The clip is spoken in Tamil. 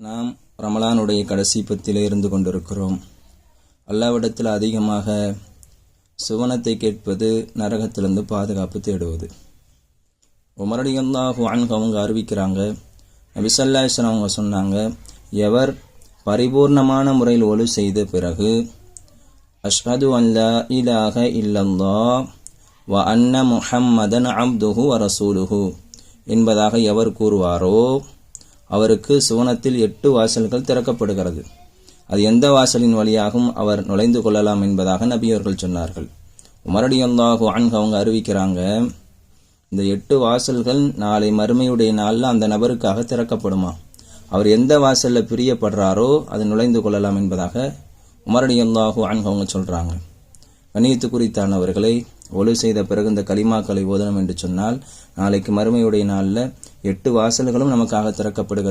நாம் ரமலானுடைய கடைசி பத்திலே இருந்து கொண்டிருக்கிறோம். அல்லாஹ்விடத்தில் அதிகமாக சுவனத்தை கேட்பது, நரகத்திலிருந்து பாதுகாப்பு தேடுவது. உமர் ரலியல்லாஹு அன்ஹு அவங்க அறிவிக்கிறாங்க, நபி ஸல்லல்லாஹு அலைஹி வஸல்லம் அவங்க சொன்னாங்க, எவர் பரிபூர்ணமான முறையில் ஒலு செய்த பிறகு அஷ்ஹது அன் லா இலாஹ இல்லல்லாஹ் வ அன்ன முஹம்மதன் அப்துஹு வ ரசூலுஹு என்பதாக எவர் கூறுவாரோ அவருக்கு சுவனத்தில் 8 வாசல்கள் திறக்கப்படுகிறது. அது எந்த வாசலின் வழியாகவும் அவர் நுழைந்து கொள்ளலாம் என்பதாக நபி அவர்கள் சொன்னார்கள். உமர் ரலியல்லாஹு அன்ஹு அவங்க அறிவிக்கிறாங்க, இந்த 8 வாசல்கள் நாளை மறுமையுடைய நாளில் அந்த நபருக்காக திறக்கப்படுமா. அவர் எந்த வாசலில் பிரியப்படுறாரோ அது நுழைந்து கொள்ளலாம் என்பதாக உமர் ரலியல்லாஹு அன்ஹு அவங்க சொல்கிறாங்க. கண்ணியத்து குறித்தானவர்களை, ஒலு செய்த பிறகு இந்த கலிமாக்களை ஓதணும் என்று சொன்னால் நாளைக்கு மறுமையுடைய நாளில் 8 வாசல்களும் நமக்காக திறக்கப்படுகிறது.